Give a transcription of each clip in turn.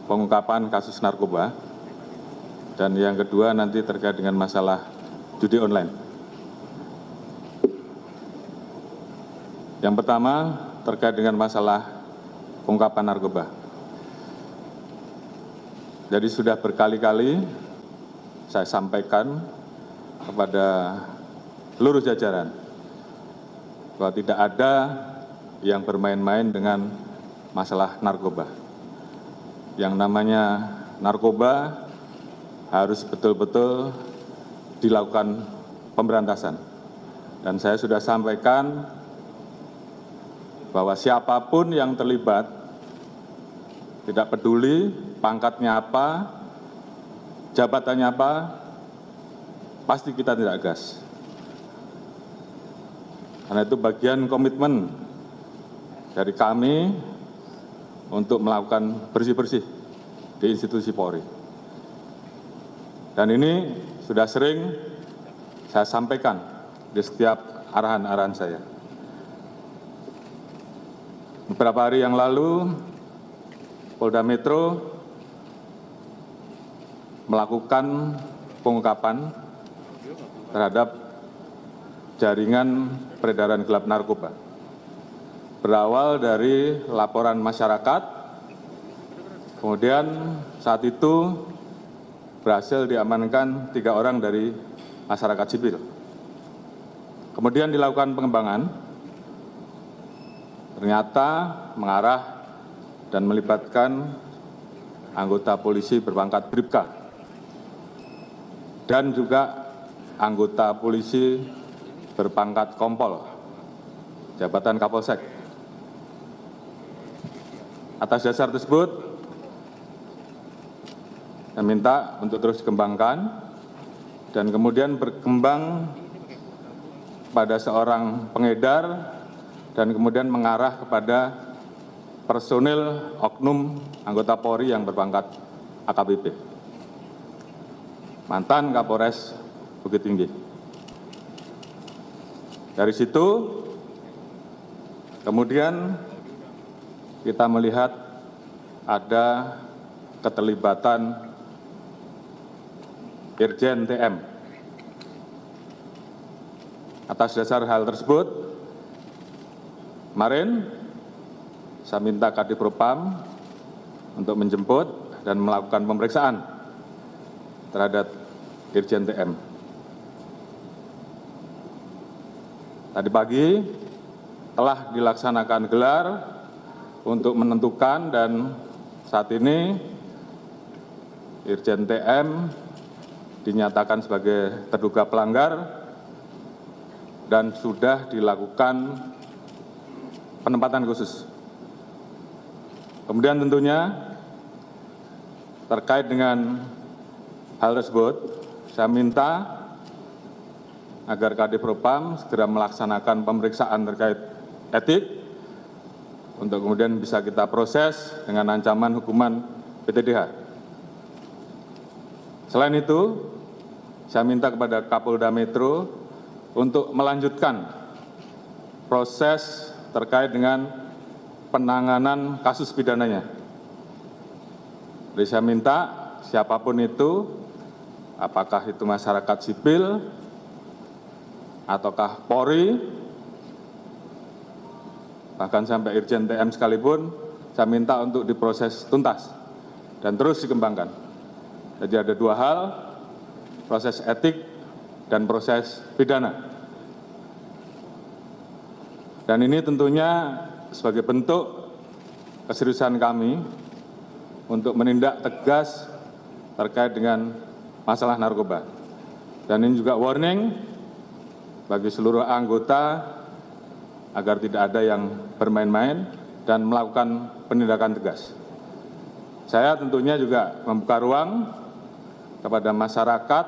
pengungkapan kasus narkoba. Dan yang kedua nanti terkait dengan masalah judi online. Yang pertama terkait dengan masalah pengungkapan narkoba. Jadi sudah berkali-kali saya sampaikan kepada seluruh jajaran bahwa tidak ada yang bermain-main dengan masalah narkoba. Yang namanya narkoba harus betul-betul dilakukan pemberantasan. Dan saya sudah sampaikan bahwa siapapun yang terlibat, tidak peduli pangkatnya apa, jabatannya apa, pasti kita tidak gas. Karena itu bagian komitmen dari kami untuk melakukan bersih-bersih di institusi Polri. Dan ini sudah sering saya sampaikan di setiap arahan-arahan saya. Beberapa hari yang lalu, Polda Metro melakukan pengungkapan terhadap jaringan peredaran gelap narkoba. Berawal dari laporan masyarakat, kemudian saat itu berhasil diamankan 3 orang dari masyarakat sipil. Kemudian dilakukan pengembangan, ternyata mengarah dan melibatkan anggota polisi berpangkat Bribka dan juga anggota polisi berpangkat Kompol, jabatan Kapolsek. Atas dasar tersebut, saya minta untuk terus dikembangkan dan kemudian berkembang pada seorang pengedar dan kemudian mengarah kepada personil oknum anggota Polri yang berpangkat AKBP. Mantan Kapolres Bukit Tinggi. Dari situ, kemudian kita melihat ada keterlibatan Irjen TM. Atas dasar hal tersebut, kemarin saya minta Kadifropam untuk menjemput dan melakukan pemeriksaan terhadap Irjen TM. Tadi pagi telah dilaksanakan gelar untuk menentukan dan saat ini Irjen TM dinyatakan sebagai terduga pelanggar dan sudah dilakukan penempatan khusus. Kemudian tentunya terkait dengan hal tersebut, saya minta agar Kadifropam segera melaksanakan pemeriksaan terkait etik untuk kemudian bisa kita proses dengan ancaman hukuman PTDH. Selain itu, saya minta kepada Kapolda Metro untuk melanjutkan proses terkait dengan penanganan kasus pidananya. Jadi saya minta siapapun itu, apakah itu masyarakat sipil, ataukah Polri, bahkan sampai Irjen TM sekalipun, saya minta untuk diproses tuntas dan terus dikembangkan. Jadi ada 2 hal, proses etik dan proses pidana. Dan ini tentunya sebagai bentuk keseriusan kami untuk menindak tegas terkait dengan masalah narkoba. Dan ini juga warning bagi seluruh anggota agar tidak ada yang bermain-main dan melakukan penindakan tegas. Saya tentunya juga membuka ruang kepada masyarakat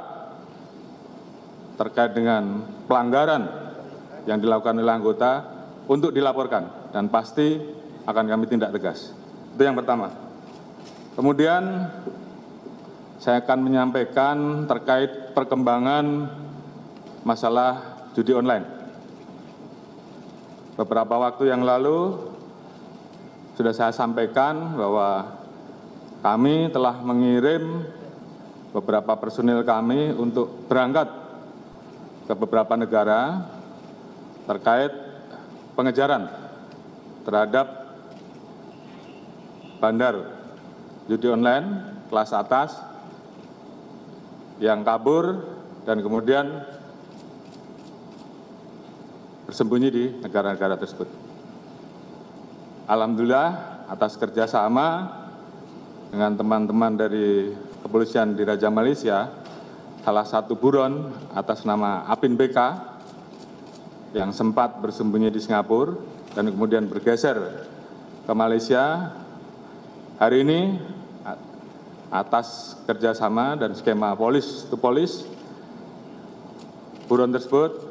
terkait dengan pelanggaran yang dilakukan oleh anggota untuk dilaporkan dan pasti akan kami tindak tegas. Itu yang pertama. Kemudian saya akan menyampaikan terkait perkembangan masalah judi online. Beberapa waktu yang lalu sudah saya sampaikan bahwa kami telah mengirim beberapa personil kami untuk berangkat ke beberapa negara terkait pengejaran terhadap bandar judi online kelas atas yang kabur dan kemudian bersembunyi di negara-negara tersebut. Alhamdulillah atas kerjasama dengan teman-teman dari kepolisian di Raja Malaysia, salah satu buron atas nama Apin BK yang sempat bersembunyi di Singapura dan kemudian bergeser ke Malaysia, hari ini atas kerjasama dan skema polis to polis, buron tersebut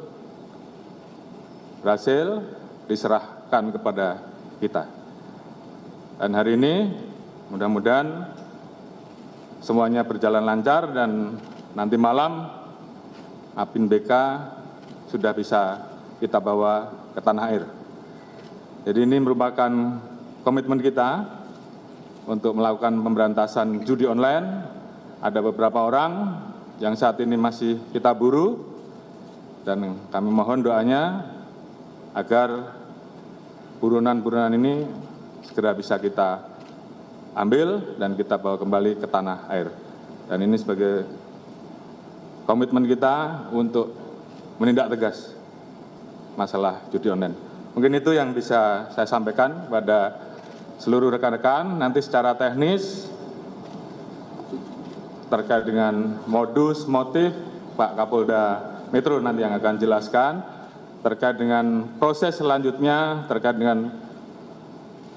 berhasil diserahkan kepada kita. Dan hari ini mudah-mudahan semuanya berjalan lancar dan nanti malam Apin BK sudah bisa kita bawa ke tanah air. Jadi ini merupakan komitmen kita untuk melakukan pemberantasan judi online. Ada beberapa orang yang saat ini masih kita buru dan kami mohon doanya agar buronan-buronan ini segera bisa kita ambil dan kita bawa kembali ke tanah air. Dan ini sebagai komitmen kita untuk menindak tegas masalah judi online. Mungkin itu yang bisa saya sampaikan pada seluruh rekan-rekan. Nanti secara teknis terkait dengan modus, motif, Pak Kapolda Metro nanti yang akan jelaskan. Terkait dengan proses selanjutnya, terkait dengan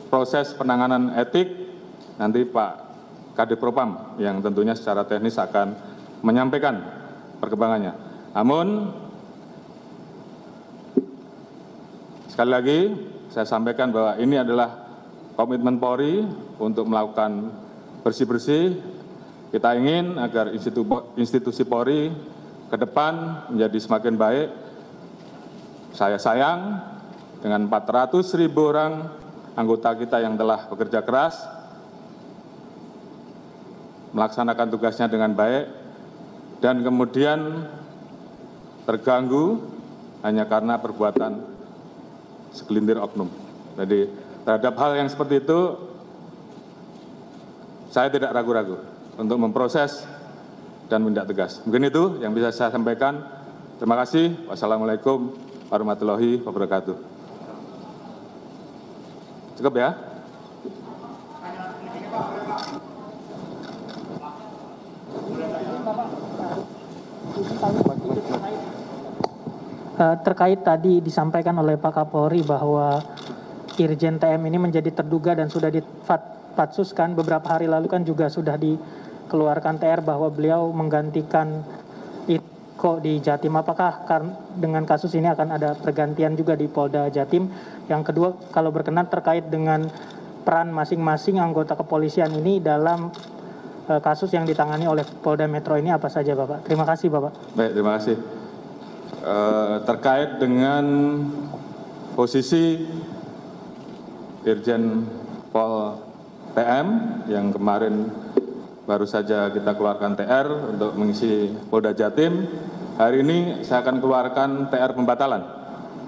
proses penanganan etik, nanti Pak Kadif Propam yang tentunya secara teknis akan menyampaikan perkembangannya. Namun, sekali lagi saya sampaikan bahwa ini adalah komitmen Polri untuk melakukan bersih-bersih. Kita ingin agar institusi Polri ke depan menjadi semakin baik. Saya sayang dengan 400.000 orang anggota kita yang telah bekerja keras, melaksanakan tugasnya dengan baik, dan kemudian terganggu hanya karena perbuatan segelintir oknum. Jadi terhadap hal yang seperti itu, saya tidak ragu-ragu untuk memproses dan menindak tegas. Mungkin itu yang bisa saya sampaikan. Terima kasih. Wassalamualaikum warahmatullahi wabarakatuh. Cukup ya? Terkait tadi disampaikan oleh Pak Kapolri bahwa Irjen TM ini menjadi terduga dan sudah dipatsuskan. Beberapa hari lalu kan juga sudah dikeluarkan TR bahwa beliau menggantikan Iko di Jatim. Apakah dengan kasus ini akan ada pergantian juga di Polda Jatim? Yang kedua, kalau berkenan terkait dengan peran masing-masing anggota kepolisian ini dalam kasus yang ditangani oleh Polda Metro ini apa saja, Bapak? Terima kasih, Bapak. Baik, terima kasih. Terkait dengan posisi Irjen Pol TM yang kemarin baru saja kita keluarkan TR untuk mengisi Polda Jatim, hari ini saya akan keluarkan TR pembatalan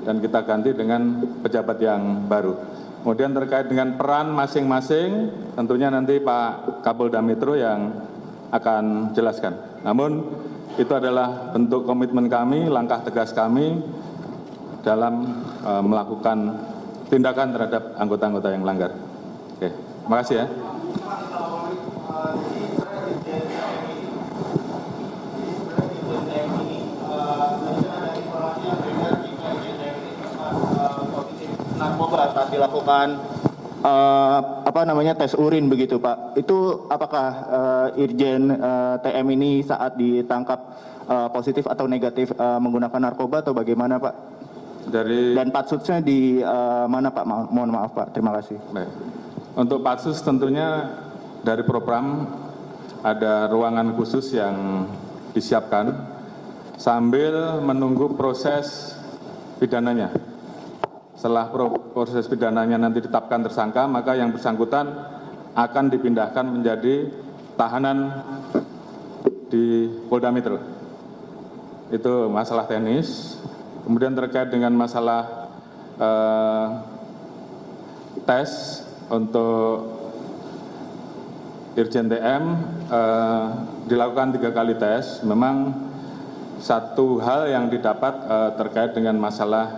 dan kita ganti dengan pejabat yang baru. Kemudian terkait dengan peran masing-masing, tentunya nanti Pak Kapolda Metro yang akan jelaskan. Namun itu adalah bentuk komitmen kami, langkah tegas kami dalam melakukan tindakan terhadap anggota-anggota yang melanggar. Oke, terima kasih ya. Narkoba saat dilakukan tes urin begitu Pak. Itu apakah Irjen TM ini saat ditangkap positif atau negatif menggunakan narkoba atau bagaimana Pak? Dan patsusnya di mana Pak? Mohon maaf Pak, terima kasih. Baik. Untuk patsus tentunya dari Propam ada ruangan khusus yang disiapkan sambil menunggu proses pidananya. Setelah proses pidananya nanti ditetapkan tersangka, maka yang bersangkutan akan dipindahkan menjadi tahanan di Polda Metro. Itu masalah teknis. Kemudian terkait dengan masalah tes untuk Irjen TM dilakukan 3 kali tes. Memang satu hal yang didapat terkait dengan masalah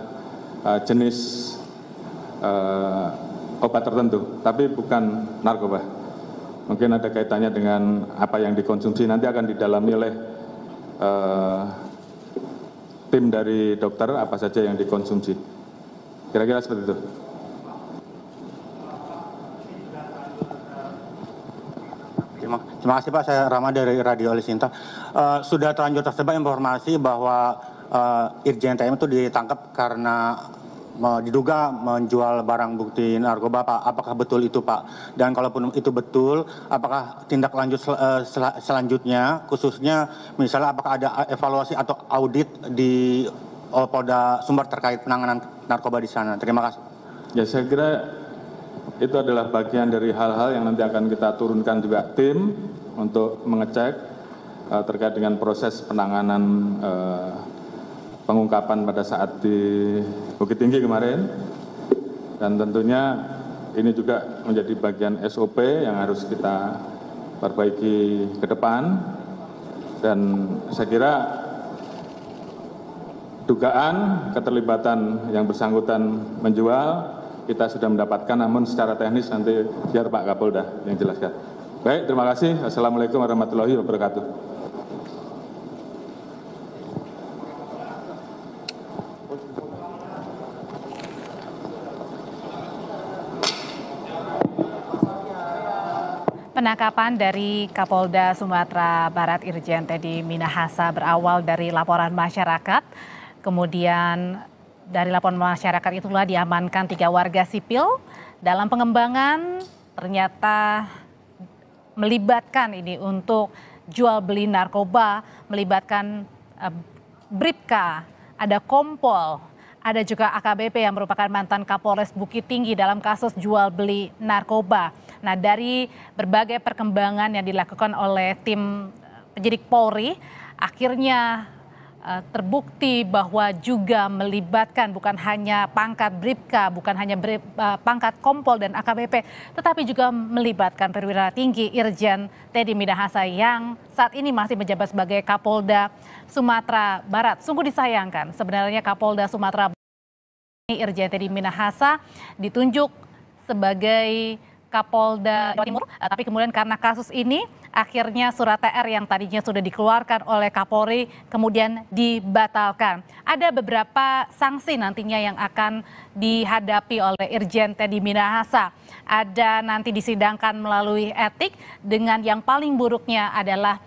jenis obat tertentu, tapi bukan narkoba. Mungkin ada kaitannya dengan apa yang dikonsumsi, nanti akan didalami oleh tim dari dokter apa saja yang dikonsumsi. Kira-kira seperti itu. Terima kasih Pak, saya Rama dari Radio Alisinta. Sudah terlanjur tersebar informasi bahwa Irjen TM itu ditangkap karena diduga menjual barang bukti narkoba, Pak. Apakah betul itu, Pak? Dan kalaupun itu betul, apakah tindak lanjut selanjutnya, khususnya misalnya apakah ada evaluasi atau audit di Polda Sumbar terkait penanganan narkoba di sana? Terima kasih. Ya, saya kira itu adalah bagian dari hal-hal yang nanti akan kita turunkan juga tim untuk mengecek terkait dengan proses penanganan pengungkapan pada saat di Bukit Tinggi kemarin, dan tentunya ini juga menjadi bagian SOP yang harus kita perbaiki ke depan. Dan saya kira dugaan keterlibatan yang bersangkutan menjual kita sudah mendapatkan, namun secara teknis nanti biar Pak Kapolda yang jelaskan. Baik, terima kasih. Assalamualaikum warahmatullahi wabarakatuh. Penangkapan dari Kapolda Sumatera Barat Irjen Teddy Minahasa berawal dari laporan masyarakat. Kemudian dari laporan masyarakat itulah diamankan 3 warga sipil. Dalam pengembangan ternyata melibatkan ini untuk jual beli narkoba, melibatkan Bribka, ada Kompol, ada juga AKBP yang merupakan mantan Kapolres Bukit Tinggi dalam kasus jual beli narkoba. Nah, dari berbagai perkembangan yang dilakukan oleh tim penyidik Polri, akhirnya terbukti bahwa juga melibatkan bukan hanya pangkat Bribka, bukan hanya pangkat Kompol dan AKBP, tetapi juga melibatkan perwira tinggi Irjen Teddy Minahasa yang saat ini masih menjabat sebagai Kapolda Sumatera Barat. Sungguh disayangkan sebenarnya Kapolda Sumatera Barat Irjen Teddy Minahasa ditunjuk sebagai Kapolda Jawa Timur, tapi kemudian karena kasus ini akhirnya surat TR yang tadinya sudah dikeluarkan oleh Kapolri kemudian dibatalkan. Ada beberapa sanksi nantinya yang akan dihadapi oleh Irjen Teddy Minahasa. Ada nanti disidangkan melalui etik, dengan yang paling buruknya adalah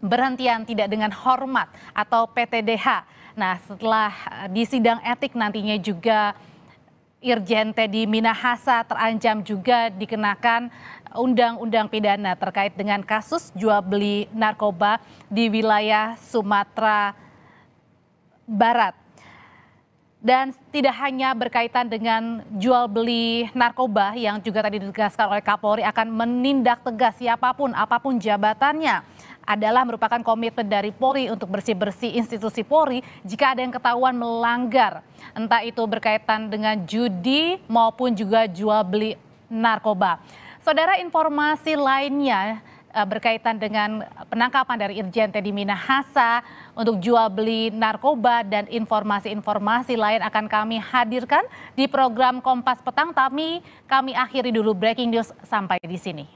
berhentian tidak dengan hormat atau PTDH. Nah, setelah di sidang etik nantinya juga Irjen Teddy Minahasa terancam juga dikenakan undang-undang pidana terkait dengan kasus jual beli narkoba di wilayah Sumatera Barat. Dan tidak hanya berkaitan dengan jual beli narkoba yang juga tadi ditegaskan oleh Kapolri akan menindak tegas siapapun, apapun jabatannya, adalah merupakan komitmen dari Polri untuk bersih-bersih institusi Polri jika ada yang ketahuan melanggar, entah itu berkaitan dengan judi maupun juga jual beli narkoba. Saudara, informasi lainnya berkaitan dengan penangkapan dari Irjen Teddy Minahasa untuk jual beli narkoba dan informasi-informasi lain akan kami hadirkan di program Kompas Petang. Kami akhiri dulu breaking news sampai di sini.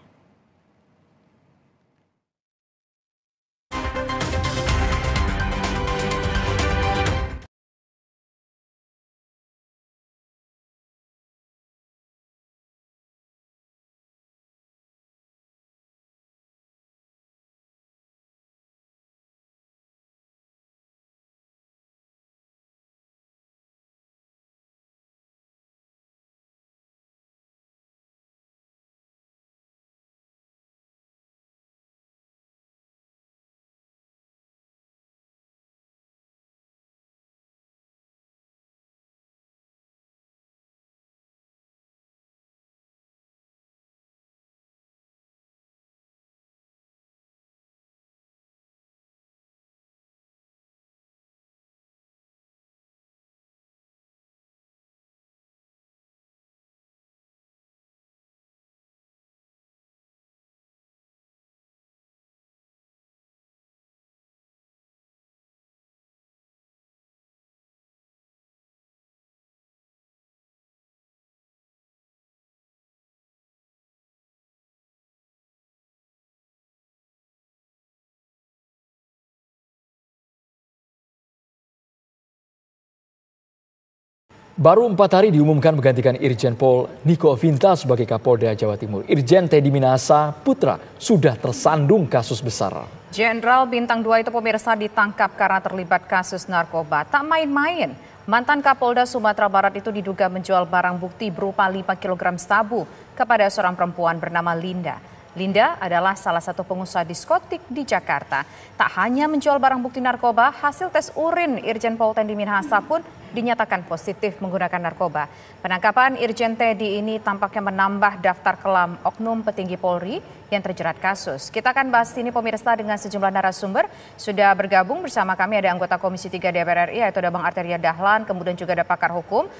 Baru 4 hari diumumkan menggantikan Irjen Pol Niko Afinta sebagai Kapolda Jawa Timur. Irjen Teddy Minahasa Putra sudah tersandung kasus besar. Jenderal Bintang 2 itu pemirsa ditangkap karena terlibat kasus narkoba. Tak main-main. Mantan Kapolda Sumatera Barat itu diduga menjual barang bukti berupa 5 kg sabu kepada seorang perempuan bernama Linda. Linda adalah salah satu pengusaha diskotik di Jakarta. Tak hanya menjual barang bukti narkoba, hasil tes urin Irjen Pol Teddy Minahasa pun dinyatakan positif menggunakan narkoba. Penangkapan Irjen Teddy ini tampaknya menambah daftar kelam oknum petinggi Polri yang terjerat kasus. Kita akan bahas ini pemirsa dengan sejumlah narasumber. Sudah bergabung bersama kami ada anggota Komisi 3 DPR RI yaitu ada Bang Arteria Dahlan, kemudian juga ada pakar hukum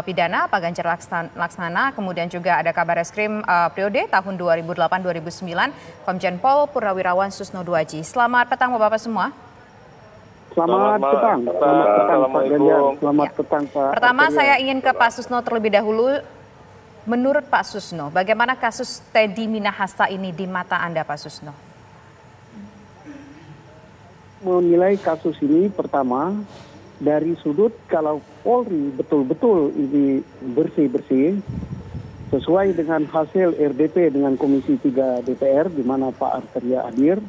pidana Pak Ganjar Laksmana, kemudian juga ada Kabareskrim periode tahun 2008-2009 Komjen Pol Purnawirawan Susno Duaji. Selamat petang Bapak semua. Selamat petang. Selamat petang Pak Ganjar. Selamat petang Pak. Pertama saya ingin ke Pak Susno terlebih dahulu. Menurut Pak Susno, bagaimana kasus Teddy Minahasa ini di mata Anda Pak Susno? Menilai kasus ini pertama dari sudut kalau Polri betul-betul ini bersih-bersih sesuai dengan hasil RDP dengan Komisi 3 DPR di mana Pak Arteria hadir,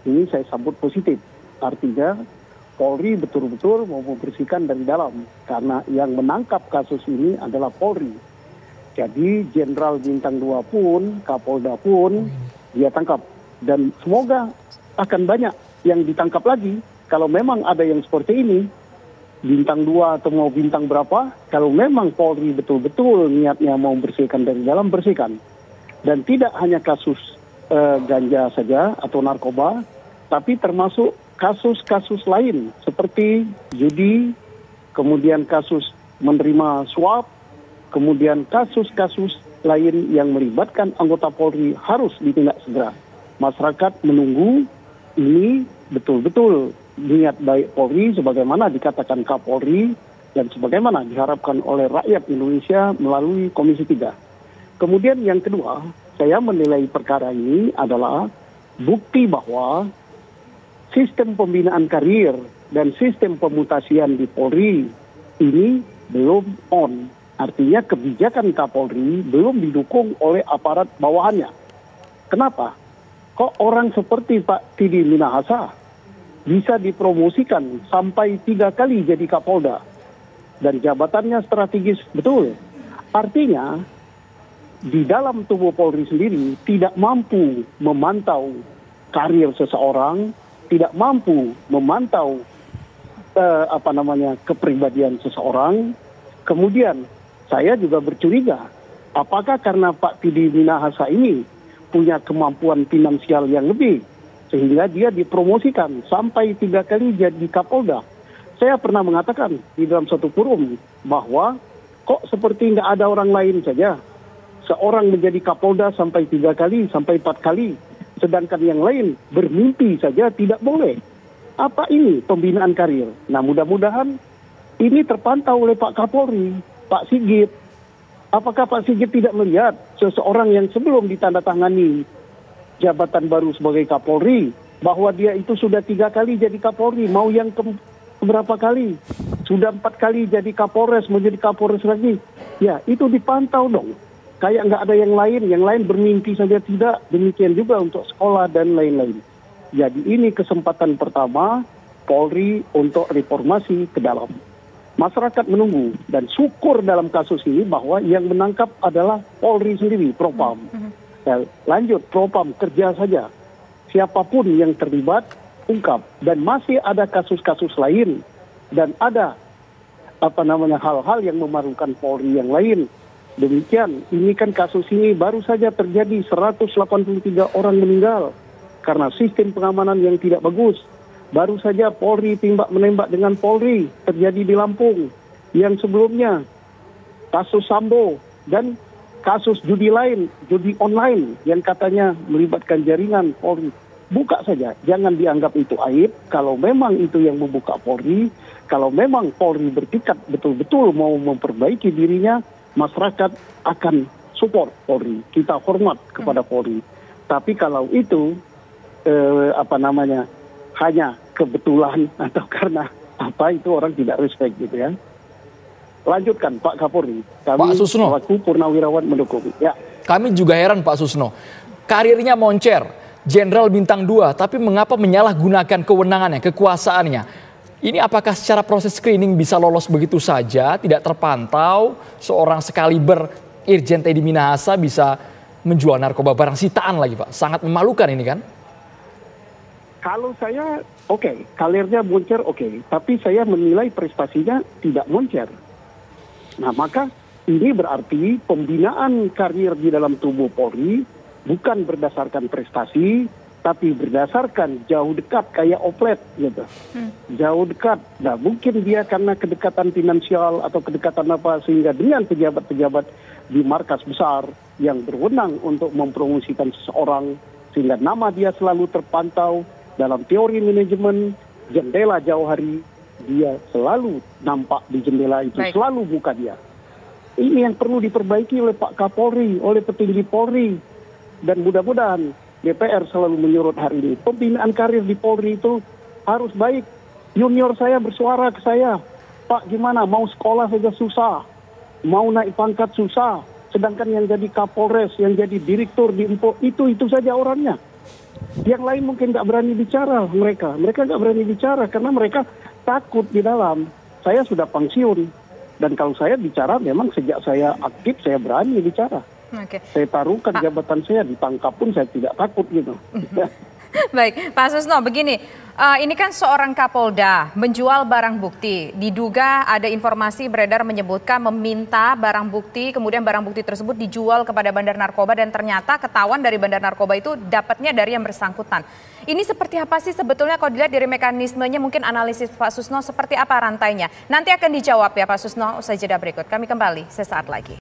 ini saya sambut positif. Artinya Polri betul-betul mau membersihkan dari dalam karena yang menangkap kasus ini adalah Polri. Jadi Jenderal Bintang 2 pun, Kapolda pun dia tangkap. Dan semoga akan banyak yang ditangkap lagi. Kalau memang ada yang seperti ini, Bintang 2 atau mau bintang berapa, kalau memang Polri betul-betul niatnya mau bersihkan dari dalam, bersihkan. Dan tidak hanya kasus ganja saja atau narkoba, tapi termasuk kasus-kasus lain seperti judi, kemudian kasus menerima suap, kemudian kasus-kasus lain yang melibatkan anggota Polri harus ditindak segera. Masyarakat menunggu ini betul-betul niat baik Polri sebagaimana dikatakan Kapolri dan sebagaimana diharapkan oleh rakyat Indonesia melalui Komisi 3. Kemudian yang kedua, saya menilai perkara ini adalah bukti bahwa sistem pembinaan karir dan sistem pemutasian di Polri ini belum on. Artinya kebijakan Kapolri belum didukung oleh aparat bawahannya. Kenapa? Kok orang seperti Pak Teddy Minahasa bisa dipromosikan sampai 3 kali jadi Kapolda dan jabatannya strategis betul. Artinya di dalam tubuh Polri sendiri tidak mampu memantau karir seseorang, tidak mampu memantau kepribadian seseorang. Kemudian saya juga bercuriga, apakah karena Pak Teddy Minahasa ini punya kemampuan finansial yang lebih, sehingga dia dipromosikan sampai 3 kali jadi Kapolda. Saya pernah mengatakan di dalam satu forum bahwa kok seperti nggak ada orang lain saja. Seorang menjadi Kapolda sampai 3 kali, sampai 4 kali. Sedangkan yang lain bermimpi saja tidak boleh. Apa ini pembinaan karir? Nah mudah-mudahan ini terpantau oleh Pak Kapolri, Pak Sigit. Apakah Pak Sigit tidak melihat seseorang yang sebelum ditandatangani jabatan baru sebagai Kapolri, bahwa dia itu sudah 3 kali jadi Kapolri, mau yang berapa kali? Sudah 4 kali jadi Kapolres, mau jadi Kapolres lagi. Ya, itu dipantau dong. Kayak nggak ada yang lain bermimpi saja tidak. Demikian juga untuk sekolah dan lain-lain. Jadi ini kesempatan pertama Polri untuk reformasi ke dalam. Masyarakat menunggu dan syukur dalam kasus ini bahwa yang menangkap adalah Polri sendiri, Propam. Ya, lanjut, Propam kerja saja. Siapapun yang terlibat, ungkap. Dan masih ada kasus-kasus lain. Dan ada hal-hal yang memalukan Polri yang lain. Demikian, ini kan kasus ini baru saja terjadi 183 orang meninggal karena sistem pengamanan yang tidak bagus. Baru saja Polri menembak dengan Polri terjadi di Lampung. Yang sebelumnya kasus Sambo dan kasus judi lain, judi online yang katanya melibatkan jaringan Polri. Buka saja, jangan dianggap itu aib. Kalau memang itu yang membuka Polri, kalau memang Polri bertekad betul-betul mau memperbaiki dirinya, masyarakat akan support Polri. Kita hormat kepada Polri. Tapi kalau itu hanya kebetulan atau karena itu orang tidak respect gitu ya. Lanjutkan Pak Kapolri. Kami Pak Susno. selaku purnawirawan mendukung. Ya. Kami juga heran Pak Susno. Karirnya moncer, Jenderal Bintang 2, tapi mengapa menyalahgunakan kewenangannya, kekuasaannya? Ini apakah secara proses screening bisa lolos begitu saja, tidak terpantau, seorang sekaliber Irjen Teddy Minahasa bisa menjual narkoba barang sitaan lagi Pak? Sangat memalukan ini kan? Kalau saya, oke, karirnya moncer, oke. Tapi saya menilai prestasinya tidak moncer. Nah, maka ini berarti pembinaan karir di dalam tubuh Polri bukan berdasarkan prestasi, tapi berdasarkan jauh dekat kayak oplet gitu. Jauh dekat. Nah, mungkin dia karena kedekatan finansial atau kedekatan apa sehingga dengan pejabat-pejabat di markas besar yang berwenang untuk mempromosikan seseorang sehingga nama dia selalu terpantau dalam teori manajemen jendela jauh hari, dia selalu nampak di jendela itu. Baik. Selalu buka dia. Ini yang perlu diperbaiki oleh Pak Kapolri, oleh petinggi Polri. Dan mudah-mudahan DPR selalu menyurut hari ini. Pembinaan karir di Polri itu harus baik. Junior saya bersuara ke saya, Pak gimana mau sekolah saja susah, mau naik pangkat susah. Sedangkan yang jadi Kapolres, yang jadi direktur di Info, itu saja orangnya. Yang lain mungkin nggak berani bicara mereka nggak berani bicara karena mereka takut di dalam. Saya sudah pensiun. Dan kalau saya bicara memang sejak saya aktif saya berani bicara. Oke. Saya taruhkan jabatan saya, ditangkap pun saya tidak takut gitu. Baik, Pak Susno, begini, ini kan seorang Kapolda menjual barang bukti, diduga ada informasi beredar menyebutkan meminta barang bukti, kemudian barang bukti tersebut dijual kepada bandar narkoba dan ternyata ketahuan dari bandar narkoba itu dapatnya dari yang bersangkutan. Ini seperti apa sih sebetulnya kalau dilihat dari mekanismenya, mungkin analisis Pak Susno seperti apa rantainya? Nanti akan dijawab ya Pak Susno usai jeda berikut. Kami kembali sesaat lagi.